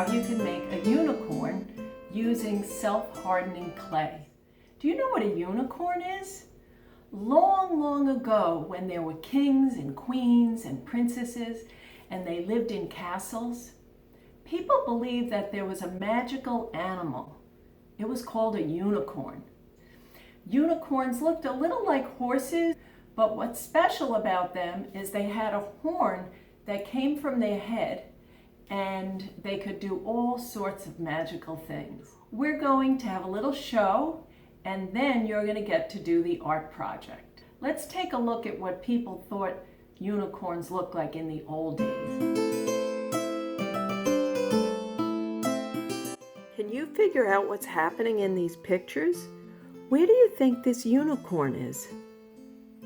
how you can make a unicorn using self-hardening clay. Do you know what a unicorn is? Long, long ago, when there were kings and queens and princesses and they lived in castles, people believed that there was a magical animal. It was called a unicorn. Unicorns looked a little like horses, but what's special about them is they had a horn that came from their head, and they could do all sorts of magical things. We're going to have a little show, and then you're going to get to do the art project. Let's take a look at what people thought unicorns looked like in the old days. Can you figure out what's happening in these pictures? Where do you think this unicorn is?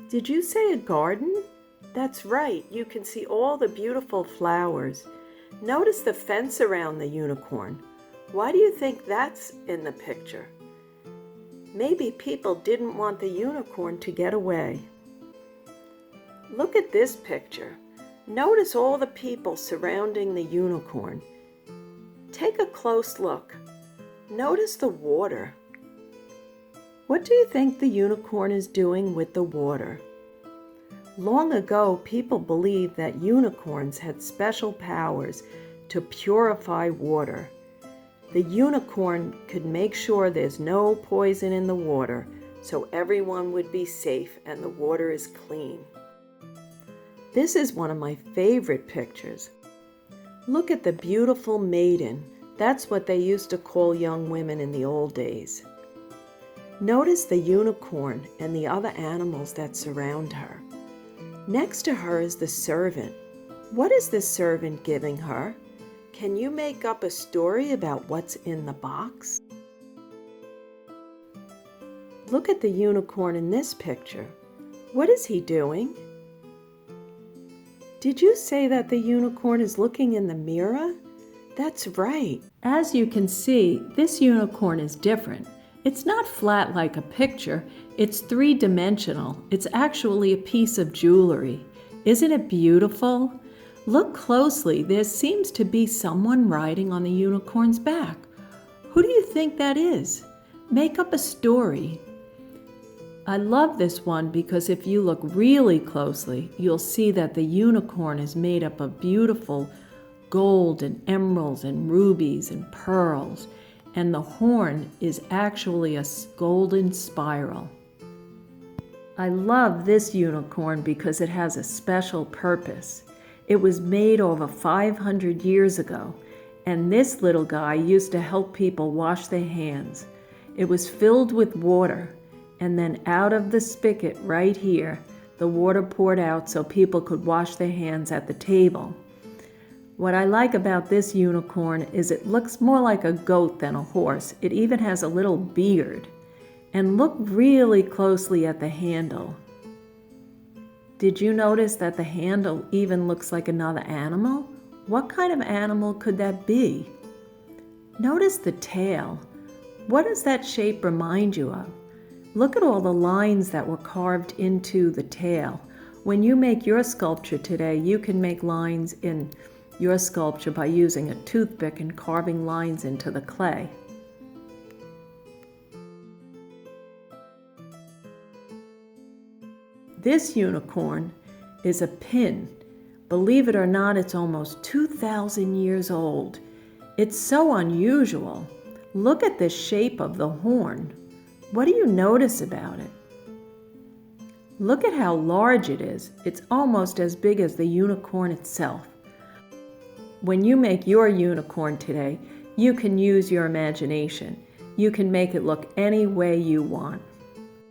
Did you say a garden? That's right, you can see all the beautiful flowers. Notice the fence around the unicorn. Why do you think that's in the picture? Maybe people didn't want the unicorn to get away. Look at this picture. Notice all the people surrounding the unicorn. Take a close look. Notice the water. What do you think the unicorn is doing with the water? Long ago, people believed that unicorns had special powers to purify water. The unicorn could make sure there's no poison in the water, so everyone would be safe and the water is clean. This is one of my favorite pictures. Look at the beautiful maiden. That's what they used to call young women in the old days. Notice the unicorn and the other animals that surround her. Next to her is the servant. What is the servant giving her? Can you make up a story about what's in the box? Look at the unicorn in this picture. What is he doing? Did you say that the unicorn is looking in the mirror? That's right. As you can see, this unicorn is different. It's not flat like a picture, it's three-dimensional. It's actually a piece of jewelry. Isn't it beautiful? Look closely, there seems to be someone riding on the unicorn's back. Who do you think that is? Make up a story. I love this one because if you look really closely, you'll see that the unicorn is made up of beautiful gold and emeralds and rubies and pearls. And the horn is actually a golden spiral. I love this unicorn because it has a special purpose. It was made over 500 years ago, and this little guy used to help people wash their hands. It was filled with water, and then out of the spigot right here, the water poured out so people could wash their hands at the table. What I like about this unicorn is it looks more like a goat than a horse. It even has a little beard. And look really closely at the handle. Did you notice that the handle even looks like another animal? What kind of animal could that be? Notice the tail. What does that shape remind you of? Look at all the lines that were carved into the tail. When you make your sculpture today, you can make lines in your sculpture by using a toothpick and carving lines into the clay. This unicorn is a pin. Believe it or not, it's almost 2,000 years old. It's so unusual. Look at the shape of the horn. What do you notice about it? Look at how large it is. It's almost as big as the unicorn itself. When you make your unicorn today, you can use your imagination. You can make it look any way you want.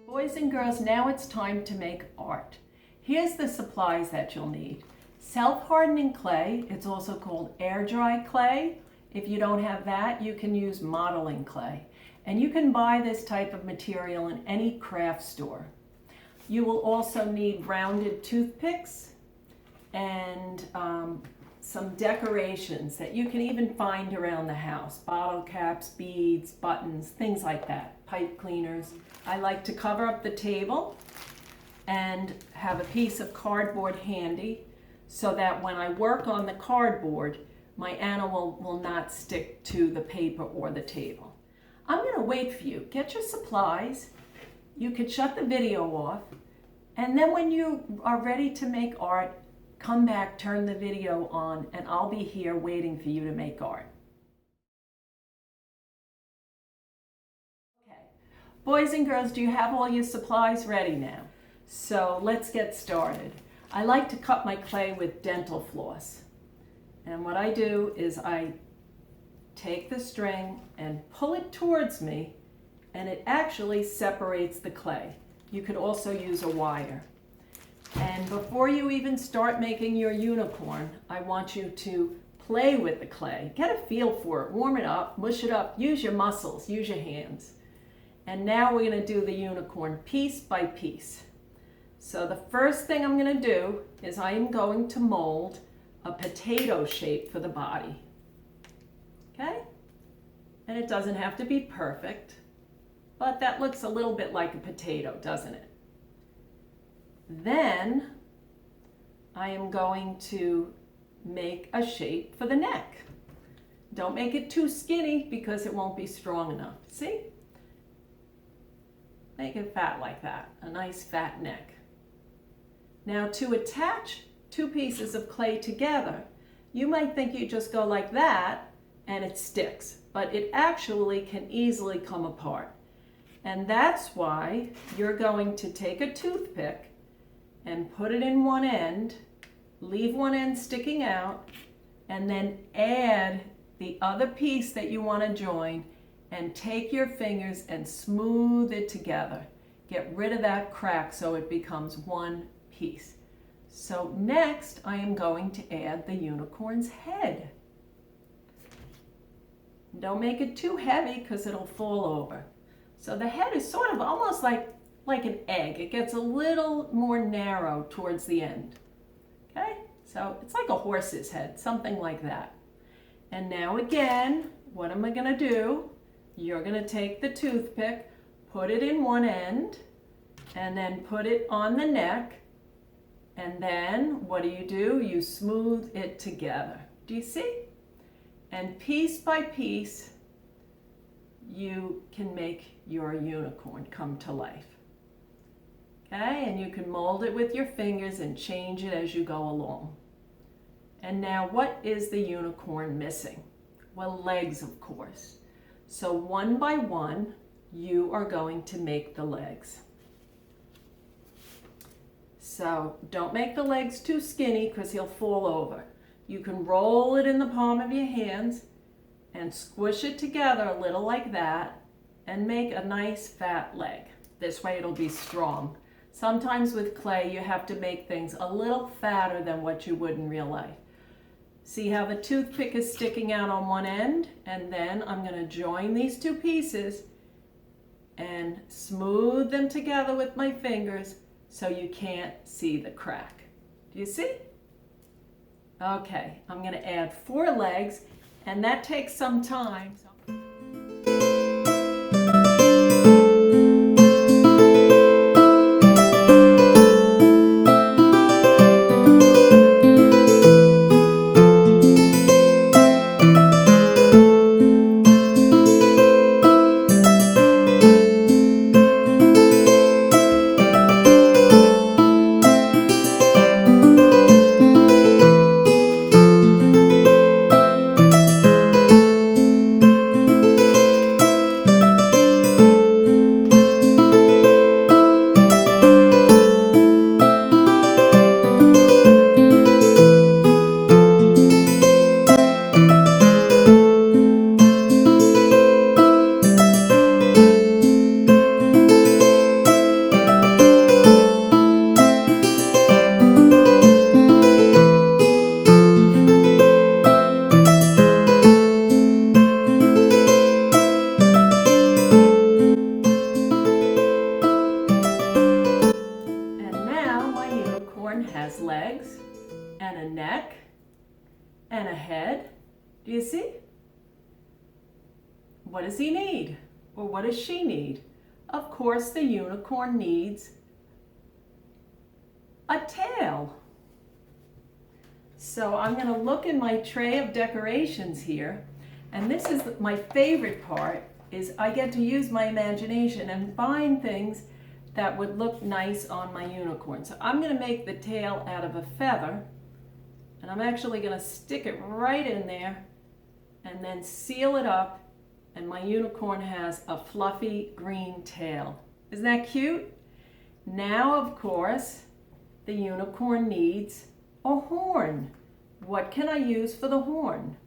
Boys and girls, now it's time to make art. Here's the supplies that you'll need. Self-hardening clay, it's also called air-dry clay. If you don't have that, you can use modeling clay. And you can buy this type of material in any craft store. You will also need rounded toothpicks and some decorations that you can even find around the house. Bottle caps, beads, buttons, things like that. Pipe cleaners. I like to cover up the table and have a piece of cardboard handy so that when I work on the cardboard, my animal will not stick to the paper or the table. I'm going to wait for you. Get your supplies. You could shut the video off. And then when you are ready to make art, come back, turn the video on, and I'll be here waiting for you to make art. Okay. Boys and girls, do you have all your supplies ready now? So let's get started. I like to cut my clay with dental floss. And what I do is I take the string and pull it towards me, and it actually separates the clay. You could also use a wire. And before you even start making your unicorn, I want you to play with the clay. Get a feel for it, warm it up, mush it up, use your muscles, use your hands. And now we're going to do the unicorn piece by piece. So the first thing I'm going to do is I am going to mold a potato shape for the body. Okay? And it doesn't have to be perfect, but that looks a little bit like a potato, doesn't it? Then I am going to make a shape for the neck. Don't make it too skinny because it won't be strong enough. See? Make it fat like that, a nice fat neck. Now to attach two pieces of clay together, you might think you just go like that and it sticks, but it actually can easily come apart. And that's why you're going to take a toothpick and put it in one end, leave one end sticking out, and then add the other piece that you want to join and take your fingers and smooth it together. Get rid of that crack so it becomes one piece. So next I am going to add the unicorn's head. Don't make it too heavy because it'll fall over. So the head is sort of almost like an egg. It gets a little more narrow towards the end. Okay? So it's like a horse's head, something like that. And now again, what am I going to do? You're going to take the toothpick, put it in one end, and then put it on the neck. And then what do? You smooth it together. Do you see? And piece by piece, you can make your unicorn come to life. Okay, and you can mold it with your fingers and change it as you go along. And now what is the unicorn missing? Well, legs, of course. So one by one, you are going to make the legs. So don't make the legs too skinny because he'll fall over. You can roll it in the palm of your hands and squish it together a little like that and make a nice fat leg. This way it'll be strong. Sometimes with clay you have to make things a little fatter than what you would in real life. See how the toothpick is sticking out on one end? And then I'm going to join these two pieces and smooth them together with my fingers so you can't see the crack. Do you see? Okay, I'm going to add 4 legs, and that takes some time. Has legs and a neck and a head. Do you see? What does he need? Or what does she need? Of course, the unicorn needs a tail. So I'm going to look in my tray of decorations here, and this is my favorite part, is I get to use my imagination and find things that would look nice on my unicorn. So I'm going to make the tail out of a feather, and I'm actually going to stick it right in there and then seal it up, and my unicorn has a fluffy green tail. Isn't that cute? Now, of course, the unicorn needs a horn. What can I use for the horn?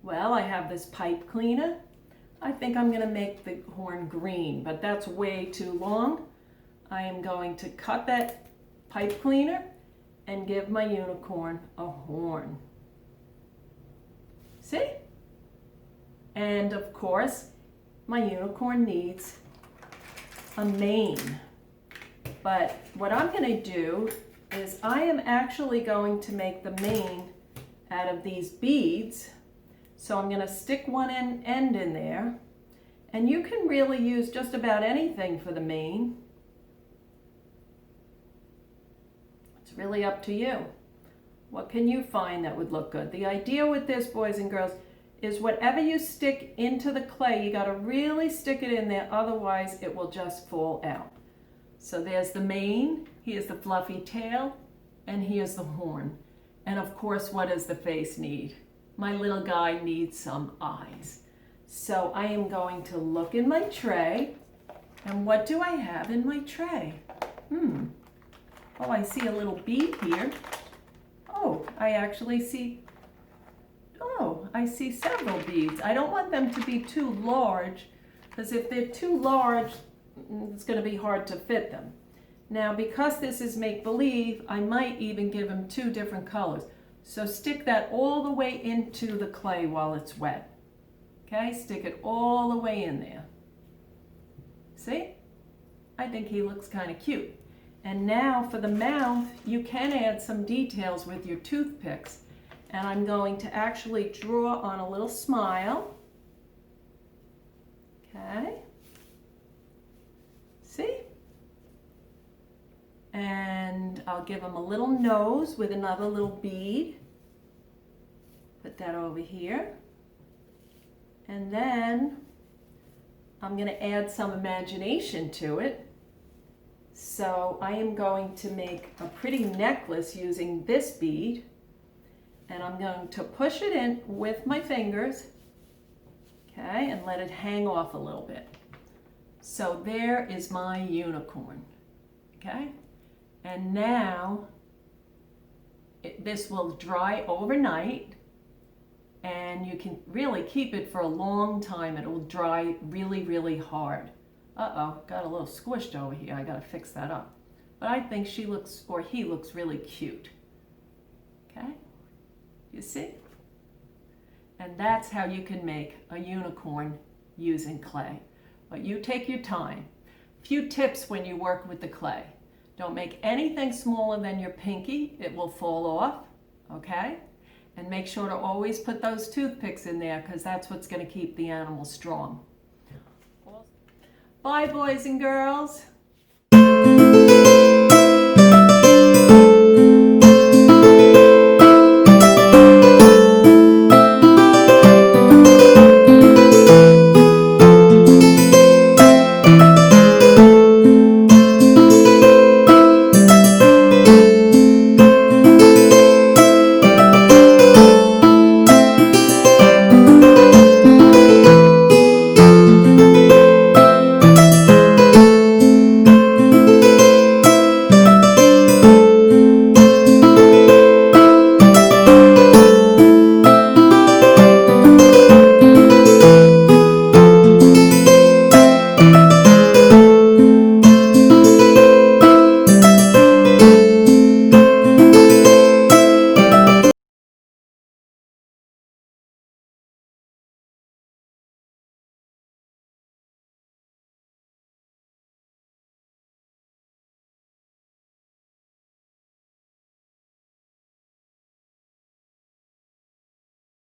Well, I have this pipe cleaner. I think I'm going to make the horn green, but that's way too long. I am going to cut that pipe cleaner and give my unicorn a horn. See? And of course, my unicorn needs a mane. But what I'm going to do is I am actually going to make the mane out of these beads. So I'm going to stick one end in there. And you can really use just about anything for the mane. It's really up to you. What can you find that would look good? The idea with this, boys and girls, is whatever you stick into the clay, you got to really stick it in there, otherwise it will just fall out. So there's the mane, here's the fluffy tail, and here's the horn. And of course, what does the face need? My little guy needs some eyes. So I am going to look in my tray, and what do I have in my tray? Oh, I see a little bead here. Oh, I see several beads. I don't want them to be too large, because if they're too large, it's going to be hard to fit them. Now, because this is make-believe, I might even give them 2 different colors. So stick that all the way into the clay while it's wet. Okay, stick it all the way in there. See? I think he looks kind of cute. And now for the mouth, you can add some details with your toothpicks. And I'm going to actually draw on a little smile. Okay. See? And I'll give him a little nose with another little bead. Put that over here. And then I'm going to add some imagination to it. So I am going to make a pretty necklace using this bead. And I'm going to push it in with my fingers, okay, and let it hang off a little bit. So there is my unicorn, okay? And now this will dry overnight, and you can really keep it for a long time. It will dry really, really hard. Uh-oh, got a little squished over here. I gotta fix that up. But I think she looks, or he looks really cute, okay? You see? And that's how you can make a unicorn using clay. But you take your time. Few tips when you work with the clay. Don't make anything smaller than your pinky. It will fall off, okay? And make sure to always put those toothpicks in there, because that's what's going to keep the animal strong. Bye, boys and girls.